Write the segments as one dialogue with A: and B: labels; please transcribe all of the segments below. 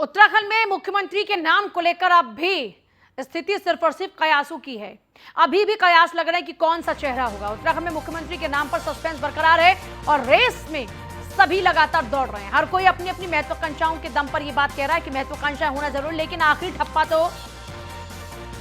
A: उत्तराखंड में मुख्यमंत्री के नाम को लेकर अब भी स्थिति सिर्फ और सिर्फ कयासों की है। अभी भी कयास लग रहा है कि कौन सा चेहरा होगा। उत्तराखंड में मुख्यमंत्री के नाम पर सस्पेंस बरकरार है और रेस में सभी लगातार दौड़ रहे हैं। हर कोई अपनी अपनी महत्वाकांक्षाओं के दम पर यह बात कह रहा है कि महत्वाकांक्षा होना जरूरी, लेकिन आखिरी ठप्पा तो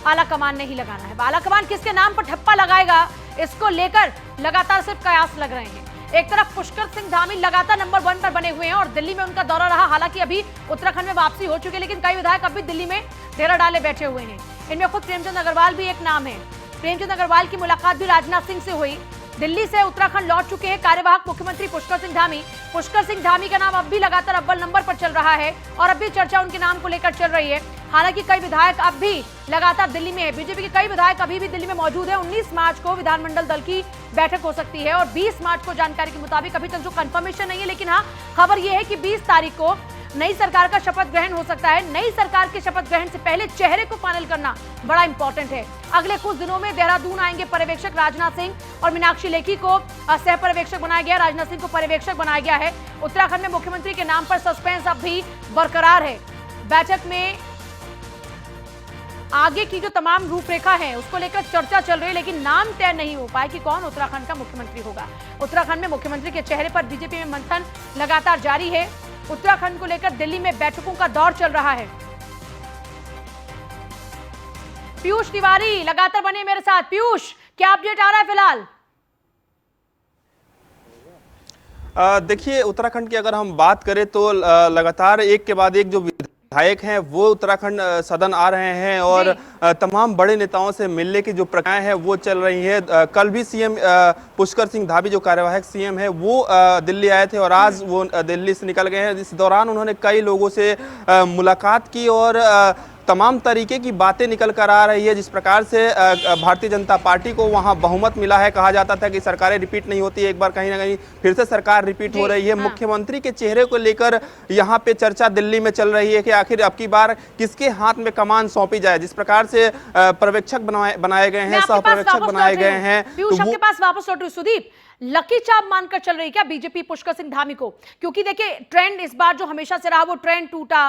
A: आलाकमान ने ही लगाना है। आलाकमान किसके नाम पर ठप्पा लगाएगा, इसको लेकर लगातार सिर्फ कयास लग रहे हैं। एक तरफ पुष्कर सिंह धामी लगातार नंबर 1 पर बने हुए हैं और दिल्ली में उनका दौरा रहा। हालांकि अभी उत्तराखंड में वापसी हो चुकी है, लेकिन कई विधायक अभी दिल्ली में डेरा डाले बैठे हुए हैं। इनमें खुद प्रेमचंद अग्रवाल भी एक नाम है। प्रेमचंद अग्रवाल की मुलाकात भी राजनाथ सिंह से हुई। दिल्ली से उत्तराखंड लौट चुके हैं कार्यवाहक मुख्यमंत्री पुष्कर सिंह धामी। पुष्कर सिंह धामी का नाम अब भी लगातार अव्वल नंबर पर चल रहा है और अब भी चर्चा उनके नाम को लेकर चल रही है। हालांकि कई विधायक अब भी लगातार दिल्ली में है। बीजेपी के कई विधायक अभी भी दिल्ली में मौजूद है। 19 मार्च को विधानमंडल दल की बैठक हो सकती है और 20 मार्च को जानकारी के मुताबिक अभी तक जो कंफर्मेशन नहीं है, लेकिन हाँ खबर यह है कि 20 तारीख को नई सरकार का शपथ ग्रहण हो सकता है। नई सरकार के शपथ ग्रहण से पहले चेहरे को फाइनल करना बड़ा इंपॉर्टेंट है। अगले कुछ दिनों में देहरादून आएंगे पर्यवेक्षक राजनाथ सिंह और मीनाक्षी लेखी को सह पर्यवेक्षक बनाया गया, राजनाथ सिंह को पर्यवेक्षक बनाया गया है। उत्तराखंड में मुख्यमंत्री के नाम पर सस्पेंस अब भी बरकरार है। बैठक में आगे की जो तमाम रूपरेखा है उसको लेकर चर्चा चल रही है, लेकिन नाम तय नहीं हो पाया कि कौन उत्तराखंड का मुख्यमंत्री होगा। उत्तराखंड में मुख्यमंत्री के चेहरे पर बीजेपी में मंथन लगातार जारी है। उत्तराखंड को लेकर दिल्ली में बैठकों का दौर चल रहा है। पीयूष तिवारी लगातार बने मेरे साथ। पीयूष, क्या अपडेट आ रहा है फिलहाल?
B: देखिए, उत्तराखंड की अगर हम बात करें तो लगातार एक के बाद एक जो विधायक हैं वो उत्तराखंड सदन आ रहे हैं और तमाम बड़े नेताओं से मिलने की जो प्रक्रियाएं हैं वो चल रही है। कल भी सीएम पुष्कर सिंह धामी जो कार्यवाहक सीएम है वो दिल्ली आए थे और आज वो दिल्ली से निकल गए हैं। इस दौरान उन्होंने कई लोगों से मुलाकात की और तमाम तरीके की बातें निकल कर आ रही है। जिस प्रकार से भारतीय जनता पार्टी को वहां बहुमत मिला है, कहा जाता था कि सरकारें रिपीट नहीं होती, एक बार कहीं ना कहीं फिर से सरकार रिपीट हो रही है। हाँ। मुख्यमंत्री के चेहरे को लेकर यहां पे चर्चा दिल्ली में चल रही है कि आखिर अब की बार किसके हाथ में कमान सौंपी जाए। जिस प्रकार से पर्यवेक्षक बनाए गए हैं, सह पर्यवेक्षक बनाए गए हैं।
A: आपके पास वापस लौट रही सुदीप, लकी चाप मानकर चल रही क्या बीजेपी पुष्कर सिंह धामी को? क्योंकि देखिए ट्रेंड इस बार जो हमेशा से रहा वो ट्रेंड टूटा।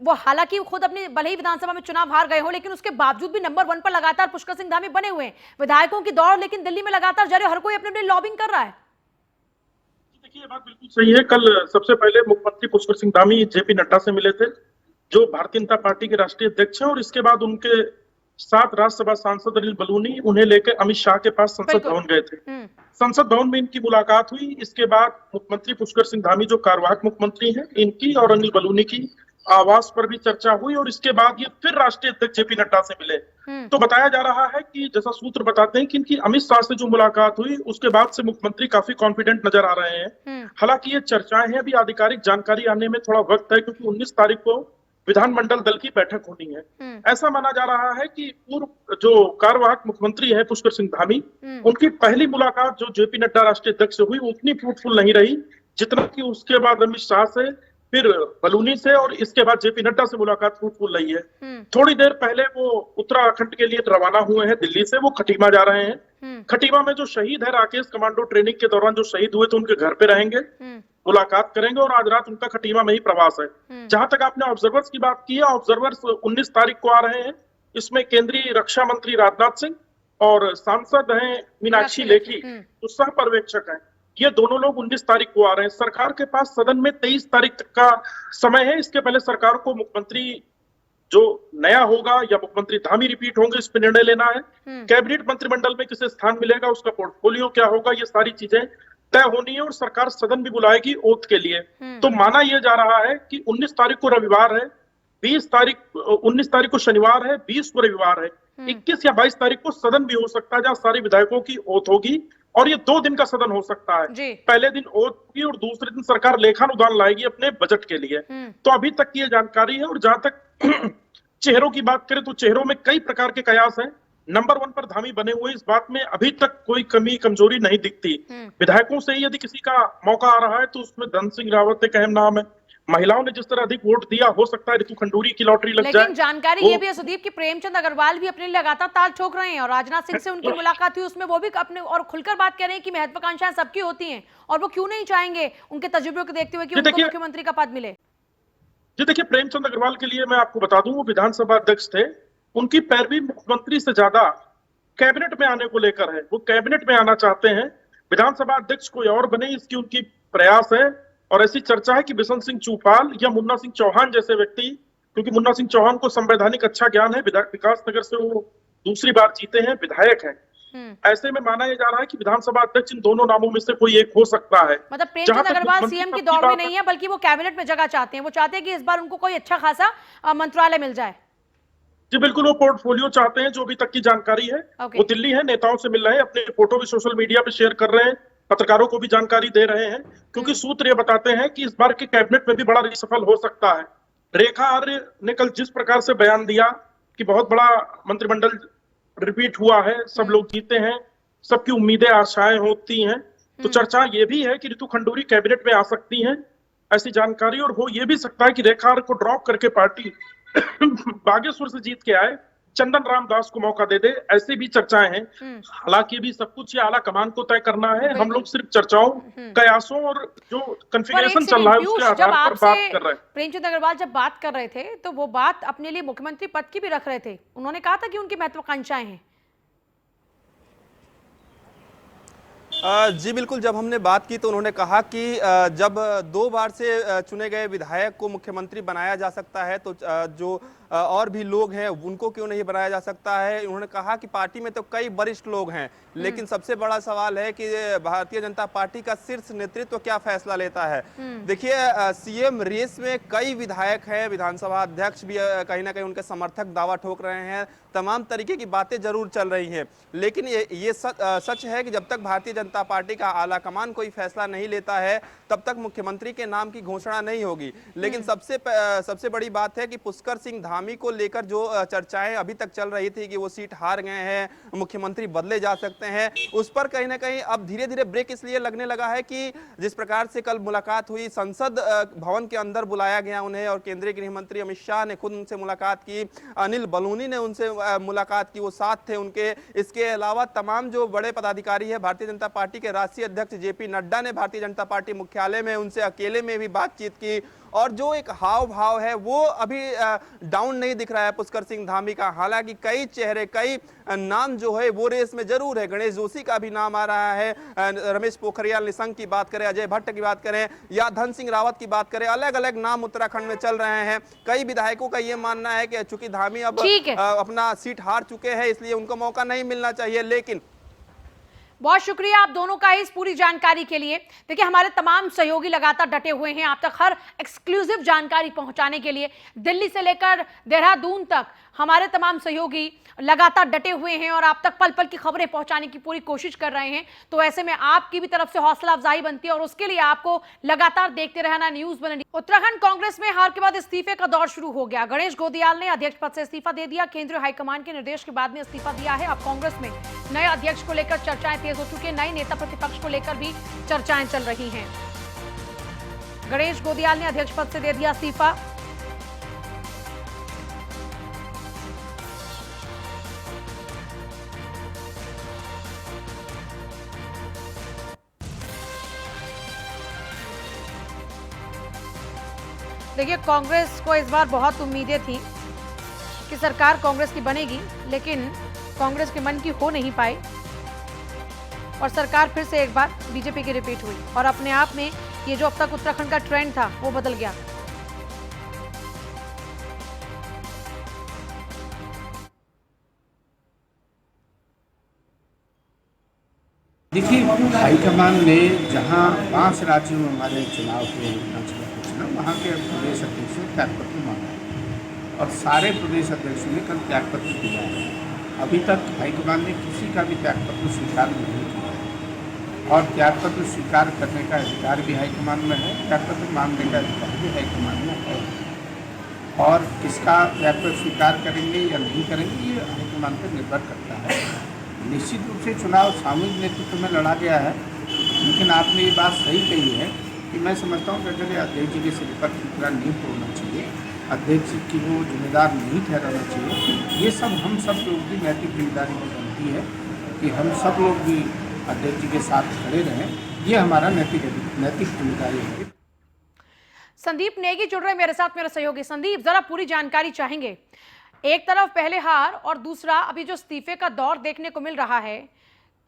A: वो हालांकि खुद अपने भले ही विधानसभा में चुनाव हार गए हो, लेकिन उसके बावजूद भी नंबर 1 पर लगातार पुष्कर सिंह धामी बने हुए हैं। विधायकों की दौड़ लेकिन दिल्ली में लगातार जारी, हर कोई अपने अपने लॉबिंग कर रहा है।
C: देखिए, ये बात बिल्कुल सही है। कल सबसे पहले मुख्यमंत्री पुष्कर सिंह धामी जेपी नड्डा से मिले थे, जो भारतीय जनता पार्टी के राष्ट्रीय अध्यक्ष हैं, और इसके बाद उनके साथ राज्यसभा सांसद अनिल बलूनी उन्हें लेकर अमित शाह के पास संसद भवन गए थे। संसद भवन में इनकी मुलाकात हुई। इसके बाद मुख्यमंत्री पुष्कर सिंह धामी जो कार्यवाहक मुख्यमंत्री हैं, इनकी और अनिल बलूनी की आवास पर भी चर्चा हुई और इसके बाद ये फिर राष्ट्रीय अध्यक्ष जेपी नड्डा से मिले। तो बताया जा रहा है कि जैसा सूत्र बताते हैं कि इनकी अमित शाह से जो मुलाकात हुई उसके बाद से मुख्यमंत्री काफी कॉन्फिडेंट नजर आ रहे हैं। हालांकि ये चर्चाएं हैं, अभी आधिकारिक जानकारी आने में थोड़ा वक्त है, क्योंकि 19 तारीख को विधानमंडल दल की बैठक होनी है। ऐसा माना जा रहा है कि पूर्व जो कार्यवाहक मुख्यमंत्री है पुष्कर सिंह धामी, उनकी पहली मुलाकात जो जेपी नड्डा राष्ट्रीय अध्यक्ष से हुई उतनी फ्रूटफुल नहीं रही जितना कि उसके बाद अमित शाह से, फिर बलूनी से और इसके बाद जेपी नड्डा से मुलाकात फ्रूटफुल रही है। थोड़ी देर पहले वो उत्तराखंड के लिए रवाना हुए हैं दिल्ली से, वो खटीमा जा रहे हैं। खटीमा में जो शहीद है राकेश कमांडो ट्रेनिंग के दौरान जो शहीद हुए थे, उनके घर पे रहेंगे, मुलाकात करेंगे और आज रात उनका खटीमा में ही प्रवास है। जहां तक आपने ऑब्जर्वर्स की बात की है, ऑब्जर्वर्स 19 तारीख को आ रहे हैं। इसमें केंद्रीय रक्षा मंत्री राजनाथ सिंह और सांसद हैं मीनाक्षी लेखी, जो सह पर्यवेक्षक हैं। ये दोनों लोग 19 तारीख को आ रहे हैं। सरकार के पास सदन में 23 तारीख तक का समय है। इसके पहले सरकार को मुख्यमंत्री जो नया होगा या मुख्यमंत्री धामी रिपीट होंगे, इस पर निर्णय लेना है। कैबिनेट मंत्रिमंडल में किसे स्थान मिलेगा, उसका पोर्टफोलियो क्या होगा, ये सारी चीजें तय होनी है और सरकार सदन भी बुलाएगी ओथ के लिए। तो माना यह जा रहा है कि 19 तारीख को रविवार है, 19 तारीख को शनिवार है, 20 को रविवार है, 21 या 22 तारीख को सदन भी हो सकता है जहां सारे विधायकों की ओथ होगी और ये 2 दिन का सदन हो सकता है। पहले दिन ओथ होगी और दूसरे दिन सरकार लेखानुदान लाएगी अपने बजट के लिए। तो अभी तक की ये जानकारी है। और जहां तक चेहरों की बात करें तो चेहरों में कई प्रकार के कयास हैं। नंबर 1 पर धामी बने हुए, इस बात में अभी तक कोई कमी कमजोरी नहीं दिखती। विधायकों से यदि किसी का मौका आ रहा है तो उसमें धन सिंह रावत एक अहम नाम है। महिलाओं ने जिस तरह अधिक वोट दिया, हो सकता है ऋतु खंडूरी की लॉटरी लग जाए।
A: लेकिन जानकारी ये भी है सुदीप कि प्रेमचंद अग्रवाल भी अपने लगातार ताल ठोक रहे हैं और राजनाथ सिंह से उनकी मुलाकात हुई, उसमें वो भी अपने और खुलकर बात कर रहे हैं कि महत्वाकांक्षाएं सबकी होती हैं और वो क्यों नहीं चाहेंगे उनके तजुर्बे को देखते हुए कि उनको मुख्यमंत्री का पद मिले।
C: जी देखिए, प्रेमचंद अग्रवाल के लिए मैं आपको बता दूं, वो विधानसभा अध्यक्ष थे। उनकी पैरवी मुख्यमंत्री से ज्यादा कैबिनेट में आने को लेकर है। वो कैबिनेट में आना चाहते हैं, विधानसभा अध्यक्ष कोई और बने, इसकी उनकी प्रयास है। और ऐसी चर्चा है कि बिशन सिंह चूफाल या मुन्ना सिंह चौहान जैसे व्यक्ति, क्योंकि मुन्ना सिंह चौहान को संवैधानिक अच्छा ज्ञान है, विकास नगर से वो दूसरी बार जीते हैं, विधायक हैं। ऐसे में माना यह जा रहा है कि विधानसभा अध्यक्ष इन दोनों नामों में से कोई एक हो सकता है।
A: मतलब
C: जहां
A: प्रेमचंद
C: तक
A: अग्रवाल
C: मुख्यमंत्री
A: सीएम की
C: पद की
A: दौड़ में
C: बात
A: नहीं है, बल्कि वो कैबिनेट में जगह चाहते हैं। वो चाहते हैं कि इस बार उनको कोई अच्छा खासा मंत्रालय मिल जाए।
C: जी बिल्कुल, वो पोर्टफोलियो चाहते हैं। जो अभी तक की जानकारी है, वो दिल्ली है, नेताओं से मिल रहे हैं, अपने फोटो भी सोशल मीडिया पे शेयर कर रहे हैं, पत्रकारों को भी जानकारी दे रहे हैं। क्योंकि सूत्र ये बताते हैं कि इस बार के कैबिनेट में भी बड़ा रिसफल हो सकता है। रेखा आर्य ने कल जिस प्रकार से बयान दिया कि बहुत बड़ा मंत्रिमंडल रिपीट हुआ है, सब लोग जीते हैं, सबकी उम्मीदें आशाएं होती हैं, तो चर्चा ये भी है कि रितु खंडूरी कैबिनेट में आ सकती हैं, ऐसी जानकारी। और हो ये भी सकता है कि रेखा आर्य को ड्रॉप करके पार्टी बागेश्वर से जीत के आए, चंदन राम दास को मौका दे दे, ऐसी भी चर्चाएं हैं। हालांकि भी सब कुछ ये आला कमान को तय करना है। हम लोग सिर्फ चर्चाओं, कयासों और जो कन्फिगरेशन चल रहा है उसके आधार पर बात कर रहे हैं।
A: प्रेमचंद अग्रवाल जब बात कर रहे थे तो वो बात अपने लिए मुख्यमंत्री पद की भी रख रहे थे। उन्होंने कहा था कि उनकी महत्वाकांक्षाएं हैं।
B: जी बिल्कुल, जब हमने बात की तो उन्होंने कहा कि जब 2 बार से चुने गए विधायक को मुख्यमंत्री बनाया जा सकता है तो जो और भी लोग हैं उनको क्यों नहीं बनाया जा सकता है। उन्होंने कहा कि पार्टी में तो कई वरिष्ठ लोग हैं, लेकिन सबसे बड़ा सवाल है कि भारतीय जनता पार्टी का शीर्ष नेतृत्व क्या फैसला लेता है। देखिए, सीएम रेस में कई विधायक हैं, विधानसभा अध्यक्ष भी कहीं ना कहीं उनके समर्थक दावा ठोक रहे हैं, तमाम तरीके की बातें जरूर चल रही हैं, लेकिन ये सच है कि जब तक भारतीय जनता पार्टी का आला कमान कोई फैसला नहीं लेता है तब तक मुख्यमंत्री के नाम की घोषणा नहीं होगी। लेकिन सबसे बड़ी बात है कि पुष्कर सिंह धामी को लेकर जो चर्चाएं अभी तक चल रही थी कि वो सीट हार गए हैं, मुख्यमंत्री बदले जा सकते हैं, उस पर कहीं ना कहीं अब धीरे धीरे ब्रेक इसलिए लगने लगा है कि जिस प्रकार से कल मुलाकात हुई, संसद भवन के अंदर बुलाया गया उन्हें और केंद्रीय गृह मंत्री अमित शाह ने खुद उनसे मुलाकात की, अनिल बलूनी ने उनसे मुलाकात की, वो साथ थे उनके। इसके अलावा तमाम जो बड़े पदाधिकारी है भारतीय जनता पार्टी के राष्ट्रीय अध्यक्ष जेपी नड्डा ने भारतीय जनता पार्टी मुख्यालय में उनसे अकेले में भी बातचीत की, और जो एक हाव भाव है वो अभी डाउन नहीं दिख रहा है पुष्कर सिंह धामी का। हालांकि कई चेहरे, कई नाम जो है वो रेस में जरूर है। गणेश जोशी का भी नाम आ रहा है, रमेश पोखरियाल निशंक की बात करें, अजय भट्ट की बात करें या धन सिंह रावत की बात करें, अलग अलग नाम उत्तराखंड में चल रहे हैं। कई विधायकों का ये मानना है कि चूंकि धामी अब अपना सीट हार चुके हैं इसलिए उनको मौका नहीं मिलना चाहिए। लेकिन
A: बहुत शुक्रिया आप दोनों का इस पूरी जानकारी के लिए। देखिए, हमारे तमाम सहयोगी लगातार डटे हुए हैं आप तक हर एक्सक्लूसिव जानकारी पहुंचाने के लिए। दिल्ली से लेकर देहरादून तक हमारे तमाम सहयोगी लगातार डटे हुए हैं और आप तक पल पल की खबरें पहुंचाने की पूरी कोशिश कर रहे हैं। तो ऐसे में आपकी भी तरफ से हौसला अफजाई बनती है और उसके लिए आपको लगातार देखते रहना न्यूज बननी। उत्तराखंड कांग्रेस में हार के बाद इस्तीफे का दौर शुरू हो गया। गणेश गोदियाल ने अध्यक्ष पद से इस्तीफा दे दिया। केंद्रीय हाईकमान के निर्देश के बाद में इस्तीफा दिया है। अब कांग्रेस में नए अध्यक्ष को लेकर चर्चाएं तेज हो चुकी है। नए नेता प्रतिपक्ष को लेकर भी चर्चाएं चल रही हैं। गणेश गोदियाल ने अध्यक्ष पद से दे दिया इस्तीफा। देखिए, कांग्रेस को इस बार बहुत उम्मीदें थी कि सरकार कांग्रेस की बनेगी, लेकिन कांग्रेस के मन की हो नहीं पाई और सरकार फिर से एक बार बीजेपी की रिपीट हुई और अपने आप में ये जो अब तक उत्तराखंड का ट्रेंड था वो बदल गया।
D: देखिए, हाईकमान ने जहां 5 राज्यों में हमारे चुनाव के वहाँ के प्रदेश अध्यक्षों ने त्यागपत्र मांगा और सारे प्रदेश अध्यक्षों ने कल त्यागपत्र दिया है। अभी तक हाईकमान ने किसी का भी त्यागपत्र स्वीकार नहीं किया है और त्यागपत्र स्वीकार करने का अधिकार भी हाईकमान में है, त्यागपत्र मांगने का अधिकार भी हाईकमान में है। और इसका त्यागपत्र स्वीकार करेंगे या नहीं करेंगे ये हाईकमान पर निर्भर करता है। निश्चित रूप से चुनाव सामूहिक नेतृत्व में लड़ा गया है, लेकिन आपने ये बात सही कही है कि मैं समझता हूँ कि अगर अध्यक्ष जी के सिर पर ठुकरा नहीं तोड़ना चाहिए, अध्यक्ष की वो जिम्मेदार नहीं ठहराना चाहिए। ये सब हम सब लोग की नैतिक जिम्मेदारी में बनती है कि हम सब लोग भी अध्यक्ष जी के साथ खड़े रहें। ये हमारा नैतिक जिम्मेदारी है।
A: संदीप नेगी जुड़ रहे मेरे साथ, मेरे सहयोगी। संदीप, जरा पूरी जानकारी चाहेंगे। एक तरफ पहले हार और दूसरा अभी जो इस्तीफे का दौर देखने को मिल रहा है,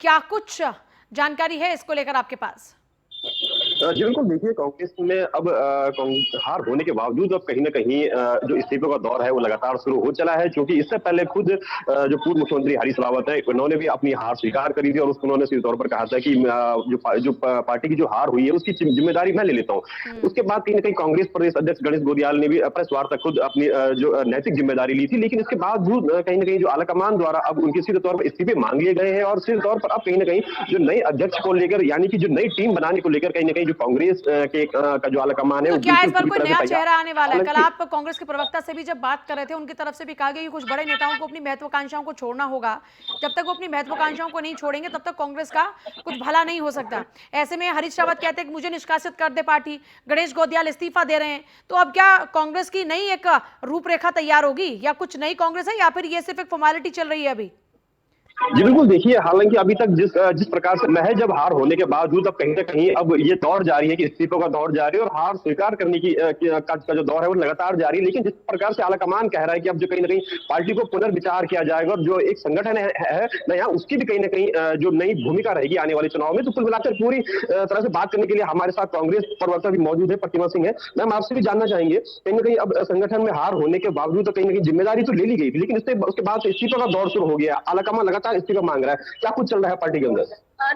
A: क्या कुछ जानकारी है इसको लेकर आपके पास?
E: जी बिल्कुल, देखिए कांग्रेस में अब हार होने के बावजूद अब कहीं ना कहीं जो इस्तीफे का दौर है वो लगातार शुरू हो चला है, क्योंकि इससे पहले खुद जो पूर्व मुख्यमंत्री हरीश रावत है उन्होंने भी अपनी हार स्वीकार करी थी और उसको उन्होंने सीधे तौर पर कहा था कि जो पार्टी की जो हार हुई है उसकी जिम्मेदारी मैं ले लेता हूँ। उसके बाद कहीं ना कहीं कांग्रेस प्रदेश अध्यक्ष गणेश गोदियाल ने भी प्रेस वार्ता खुद अपनी जो नैतिक जिम्मेदारी ली थी, लेकिन इसके बावजूद कहीं ना कहीं जो आलाकमान द्वारा अब उनके सीधे तौर पर इस्तीफे मांग लिए गए हैं और सीधे तौर पर अब कहीं ना कहीं जो नए अध्यक्ष को लेकर यानी कि जो नई टीम बनाने को लेकर कहीं ना कहीं कांग्रेस के का जो आलाकमान है
A: तो क्या इस बार कोई नया चेहरा आने वाला है? कल आप कांग्रेस के प्रवक्ता से भी जब बात कर रहे थे, उनकी तरफ से भी कहा गया कि कुछ बड़े नेताओं को अपनी महत्वाकांक्षाओं को छोड़ना होगा। जब तक वो अपनी महत्वाकांक्षाओं को नहीं छोड़ेंगे तब तक कांग्रेस का कुछ भला नहीं हो सकता। ऐसे में हरीश रावत कहते हैं कि मुझे निष्कासित कर दे पार्टी, गणेश गोदियाल इस्तीफा दे रहे हैं, तो अब क्या कांग्रेस की नई एक रूपरेखा तैयार होगी या कुछ नई कांग्रेस है या फिर ये सिर्फ एक फॉर्मेलिटी चल रही है अभी?
E: जी बिल्कुल, देखिए हालांकि अभी तक जिस प्रकार से महज जब हार होने के बावजूद अब कहीं ना कहीं अब ये दौर जारी है कि इस्तीफों का दौर जारी है और हार स्वीकार करने का जो दौर है वो लगातार जारी है। लेकिन जिस प्रकार से आलाकमान कह रहा है कि अब जो कहीं ना कहीं पार्टी को पुनर्विचार किया जाएगा और जो एक संगठन है नया, उसकी भी कहीं ना कहीं जो नई भूमिका रहेगी आने वाले चुनाव में। तो कुल मिलाकर पूरी तरह से बात करने के लिए हमारे साथ कांग्रेस प्रवक्ता भी मौजूद है, प्रतिमा सिंह है। मैम, आपसे भी जानना चाहेंगे, कहीं ना कहीं अब संगठन में हार होने के बावजूद तो कहीं ना कहीं जिम्मेदारी तो ले ली गई थी, लेकिन उसके बाद इस्तीफा का दौर शुरू हो गया, आलाकमान लगातार इस्तीफा मांग रहा है, क्या कुछ चल रहा है पार्टी के अंदर?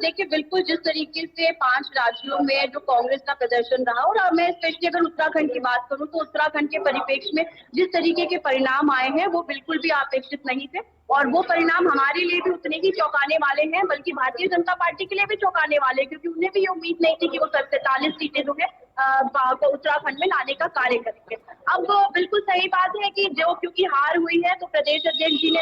F: देखिए, बिल्कुल जिस तरीके से 5 राज्यों में जो कांग्रेस का प्रदर्शन रहा और मैं स्पेशली अगर उत्तराखंड की बात करूं तो उत्तराखंड के परिप्रेक्ष्य में जिस तरीके के परिणाम आए हैं वो बिल्कुल भी अपेक्षित नहीं थे और वो परिणाम हमारे लिए भी उतने ही चौंकाने वाले हैं, बल्कि भारतीय जनता पार्टी के लिए भी चौंकाने वाले हैं, क्योंकि उन्हें भी ये उम्मीद नहीं थी कि वो 47 सीटें जो है उत्तराखंड में लाने का कार्य करेंगे। अब बिल्कुल सही बात है कि जो क्योंकि हार हुई है तो प्रदेश अध्यक्ष जी ने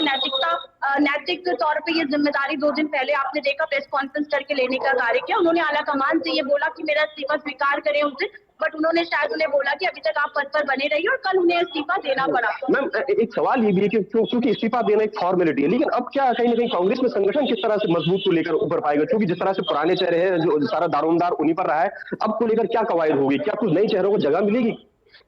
F: नैतिक तौर पे ये जिम्मेदारी 2 दिन पहले आपने देखा प्रेस कॉन्फ्रेंस करके लेने का कार्य किया। उन्होंने आलाकमान से ये बोला कि मेरा इस्तीफा स्वीकार करें उस दिन, बट उन्होंने शायद उन्हें बोला कि अभी तक आप पद पर बने रहिए और कल उन्हें इस्तीफा देना पड़ा।
E: मैम, एक सवाल ये भी है कि क्योंकि इस्तीफा देना एक फॉर्मेलिटी है, लेकिन अब क्या कहीं ना कहीं कांग्रेस में संगठन किस तरह से मजबूत को लेकर उभर पाएगा? क्योंकि जिस तरह से पुराने चेहरे हैं, जो सारा दारोमदार उन्हीं पर रहा है, अब को लेकर क्या कवायद होगी? क्या कुछ नए चेहरों को जगह मिलेगी?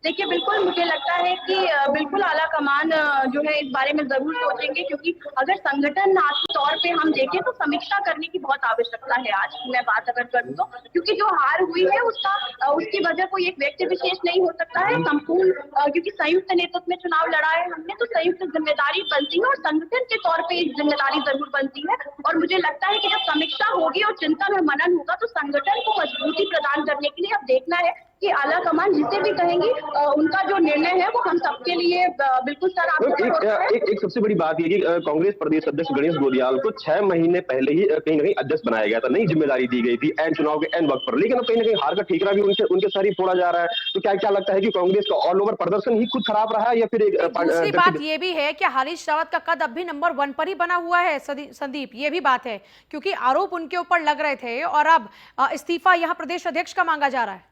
F: देखिए, बिल्कुल मुझे लगता है कि बिल्कुल आलाकमान जो है इस बारे में जरूर सोचेंगे, क्योंकि अगर संगठन तौर पे हम देखें तो समीक्षा करने की बहुत आवश्यकता है। आज की मैं बात अगर करूं तो, क्योंकि जो हार हुई है उसकी वजह कोई एक व्यक्ति विशेष नहीं हो सकता है, संपूर्ण क्योंकि संयुक्त नेतृत्व में चुनाव लड़ा है हमने, तो संयुक्त जिम्मेदारी बनती है और संगठन के तौर पर एक जिम्मेदारी जरूर बनती है। और मुझे लगता है कि जब समीक्षा होगी और चिंतन और मनन होगा तो संगठन को मजबूती प्रदान करने के लिए अब देखना है कि आलाकमान जिसे भी कहेंगी उनका जो निर्णय है वो हम सबके लिए बिल्कुल सराहनीय।
E: एक सबसे बड़ी बात ये कि कांग्रेस प्रदेश अध्यक्ष गणेश गोदियाल को 6 महीने पहले ही कहीं ना कहीं अध्यक्ष बनाया गया था, नई जिम्मेदारी दी गई थी एंड चुनाव के एंड वक्त पर, लेकिन अब कहीं ना कहीं हार का ठीकरा भी उनके सर ही फोड़ा जा रहा है। तो क्या लगता है कि कांग्रेस का ऑल ओवर प्रदर्शन ही खुद खराब रहा है या फिर
A: दूसरी बात ये भी है कि हरीश रावत का कद अब भी नंबर 1 पर ही बना हुआ है संदीप, ये भी बात है, क्योंकि आरोप उनके ऊपर लग रहे थे और अब इस्तीफा यहाँ प्रदेश अध्यक्ष का मांगा जा रहा है।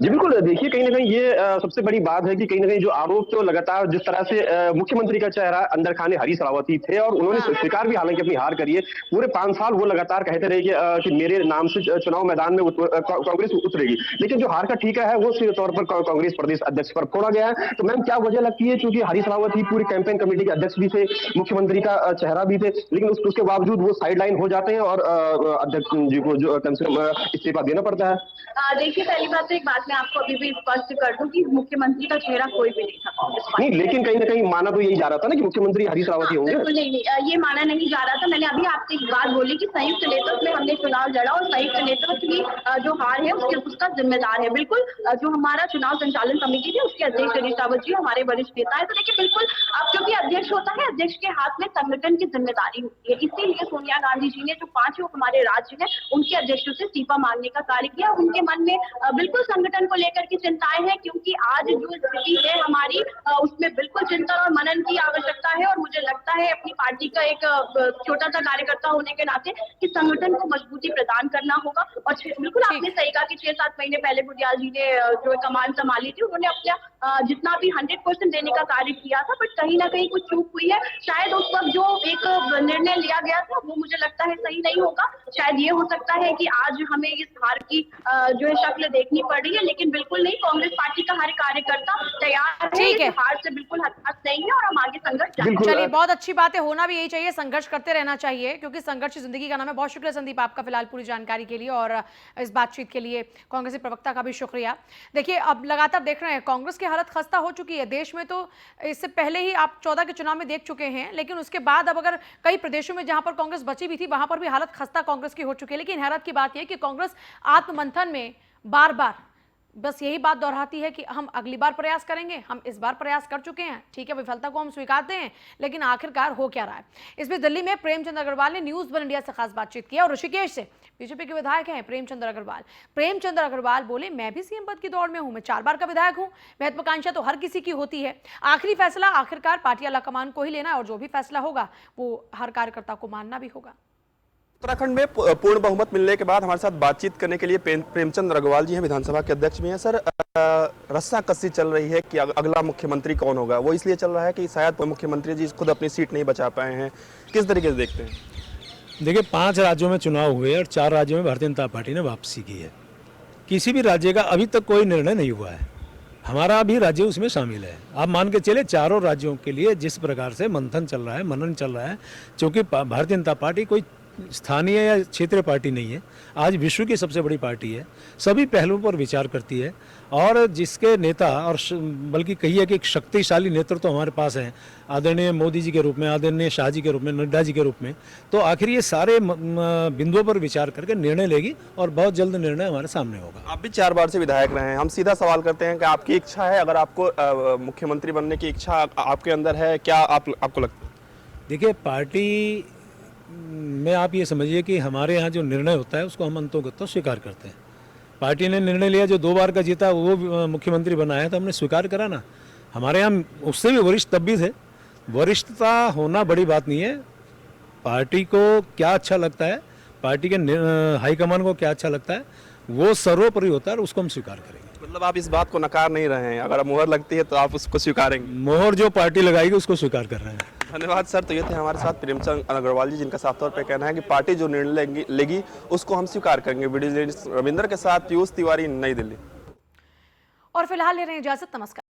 E: जी बिल्कुल, देखिए कहीं ना कहीं ये सबसे बड़ी बात है कि कहीं ना कहीं जो आरोप तो लगातार जिस तरह से मुख्यमंत्री का चेहरा अंदर खाने हरीश रावत ही थे और उन्होंने स्वीकार भी हालांकि अपनी हार करी है। पूरे 5 साल वो लगातार कहते रहे कि मेरे नाम से चुनाव मैदान में कांग्रेस उतरेगी, लेकिन जो हार का ठीका है वो सीधे तौर पर कांग्रेस प्रदेश अध्यक्ष पर फोड़ा गया है। तो मैम, क्या वजह लगती है? क्योंकि हरीश रावत ही पूरी कैंपेन कमेटी के अध्यक्ष भी थे, मुख्यमंत्री का चेहरा भी थे, लेकिन उसके बावजूद वो साइडलाइन हो जाते हैं और अध्यक्ष जी को जो कम से कम इस्तीफा देना पड़ता है।
F: देखिए, पहली बात तो एक बात मैं आपको अभी भी स्पष्ट कर दूं कि मुख्यमंत्री का चेहरा कोई भी नहीं था कांग्रेस पार्टी।
E: नहीं, लेकिन कहीं ना कहीं माना तो यही जा रहा था ना कि मुख्यमंत्री हरीश रावत ही होंगे।
F: बिल्कुल नहीं, ये माना नहीं जा रहा था। मैंने अभी आपसे एक बात बोली कि संयुक्त नेतृत्व में हमने चुनाव लड़ा और संयुक्त नेतृत्व की जो हार है उसका जिम्मेदार है बिल्कुल जो हमारा चुनाव संचालन समिति थी उसके अध्यक्ष हरीश रावत जी हमारे वरिष्ठ नेता है। तो देखिए, बिल्कुल अब क्योंकि अध्यक्ष होता है, अध्यक्ष के हाथ में संगठन की जिम्मेदारी होती है, इसीलिए सोनिया गांधी जी ने जो 5 हमारे राज्य हैं उनके अध्यक्षों से इस्तीफा मांगने का कार्य किया। उनके मन में बिल्कुल संगठन को लेकर की चिंताएं हैं, क्योंकि आज जो स्थिति है हमारी उसमें बिल्कुल चिंतन और मनन की आवश्यकता है। और मुझे लगता है अपनी पार्टी का एक छोटा सा कार्यकर्ता होने के नाते कि संगठन को मजबूती प्रदान करना होगा। और बिल्कुल आपने सही कहा कि 6-7 महीने पहले गुडियाल जी ने जो कमान संभाली थी उन्होंने अपना जितना भी 100% देने का कार्य किया था, बट कहीं ना कहीं कुछ चूक हुई है। शायद उस वक्त जो एक निर्णय लिया गया था वो मुझे लगता है सही नहीं होगा। शायद ये हो सकता है कि आज हमें इस हार की जो है शक्ल देखनी पड़ रही है, लेकिन बिल्कुल नहीं, कांग्रेस पार्टी का हर कार्यकर्ता तैयार
A: ठीक है।
F: इस हार से बिल्कुल हताश नहीं है और हम आगे संघर्ष जारी
E: बिल्कुल।
A: चलिए, बहुत अच्छी बात है, होना भी यही चाहिए, संघर्ष करते रहना चाहिए क्योंकि संघर्ष जिंदगी का नाम है। बहुत शुक्रिया संदीप आपका फिलहाल पूरी जानकारी के लिए और इस बातचीत के लिए। कांग्रेसी प्रवक्ता का भी शुक्रिया। देखिए, अब लगातार देख रहे हैं कांग्रेस की हालत खस्ता हो चुकी है देश में, तो इससे पहले ही आप 14 के चुनाव में देख चुके हैं, लेकिन उसके बाद अब अगर कई प्रदेशों में जहां पर कांग्रेस बची भी थी वहां पर भी हालत खस्ता कांग्रेस की हो चुकी है। लेकिन हैरत की बात यह है कि कांग्रेस आत्ममंथन में बार बार बस यही बात दोहराती है कि हम अगली बार प्रयास करेंगे, हम इस बार प्रयास कर चुके हैं, ठीक है, विफलता को हम स्वीकारते हैं, लेकिन आखिरकार हो क्या रहा है। इस बीच दिल्ली में प्रेमचंद अग्रवाल ने न्यूज वन इंडिया से खास बातचीत की और ऋषिकेश से बीजेपी के विधायक हैं प्रेमचंद अग्रवाल बोले, मैं भी सीएम पद की दौड़ में हूं, मैं 4 बार का विधायक हूं, महत्वाकांक्षा तो हर किसी की होती है, आखिरी फैसला आखिरकार पार्टी आलाकमान को ही लेना है और जो भी फैसला होगा वो हर कार्यकर्ता को मानना भी होगा।
B: उत्तराखंड में पूर्ण बहुमत मिलने के बाद हमारे साथ बातचीत करने के लिए प्रेमचंद अग्रवाल जी हैं, विधानसभा के अध्यक्ष भी हैं। सर, रस्साकसी चल रही है कि अगला मुख्यमंत्री कौन होगा, वो इसलिए चल रहा है कि शायद मुख्यमंत्री जी खुद अपनी सीट नहीं बचा पाए हैं, किस तरीके से देखते हैं?
G: देखिए, 5 राज्यों में चुनाव हुए और 4 राज्यों में भारतीय जनता पार्टी ने वापसी की है। किसी भी राज्य का अभी तक कोई निर्णय नहीं हुआ है, हमारा भी राज्य उसमें शामिल है। आप मान के चले, चारों राज्यों के लिए जिस प्रकार से मंथन चल रहा है, मनन चल रहा है, क्योंकि भारतीय जनता पार्टी कोई स्थानीय या क्षेत्रीय पार्टी नहीं है, आज विश्व की सबसे बड़ी पार्टी है, सभी पहलुओं पर विचार करती है और जिसके नेता और बल्कि कहिए कि एक शक्तिशाली नेतृत्व तो हमारे पास है, आदरणीय मोदी जी के रूप में, आदरणीय शाह जी के रूप में, नड्डा जी के रूप में, तो आखिर ये सारे बिंदुओं पर विचार करके निर्णय लेगी और बहुत जल्द निर्णय हमारे सामने होगा।
B: आप भी 4 बार से विधायक रहे हैं, हम सीधा सवाल करते हैं कि आपकी इच्छा है, अगर आपको मुख्यमंत्री बनने की इच्छा आपके अंदर है, क्या आपको लगता है?
G: देखिए, पार्टी में आप ये समझिए कि हमारे यहाँ जो निर्णय होता है उसको हम अंतोगत्वा स्वीकार करते हैं। पार्टी ने निर्णय लिया, जो 2 बार का जीता वो मुख्यमंत्री बना है, तो हमने स्वीकार करा ना। हमारे यहाँ उससे भी वरिष्ठ तब भी थे। वरिष्ठता होना बड़ी बात नहीं है, पार्टी को क्या अच्छा लगता है, पार्टी के हाईकमान को क्या अच्छा लगता है, वो सर्वोपरि होता है और उसको हम स्वीकार करेंगे।
B: मतलब आप इस बात को नकार नहीं रहे हैं, अगर मुहर लगती है तो आप उसको स्वीकारेंगे?
G: मोहर जो पार्टी लगाएगी उसको स्वीकार कर रहे हैं।
B: धन्यवाद सर। तो ये थे हमारे साथ प्रेमचंद अग्रवाल जी, जिनका साफ तौर पे कहना है कि पार्टी जो निर्णय लेगी उसको हम स्वीकार करेंगे। वीडियो जर्नलिस्ट रविंदर के साथ पीयूष तिवारी, नई दिल्ली।
A: और फिलहाल ले रहे हैं इजाजत, नमस्कार।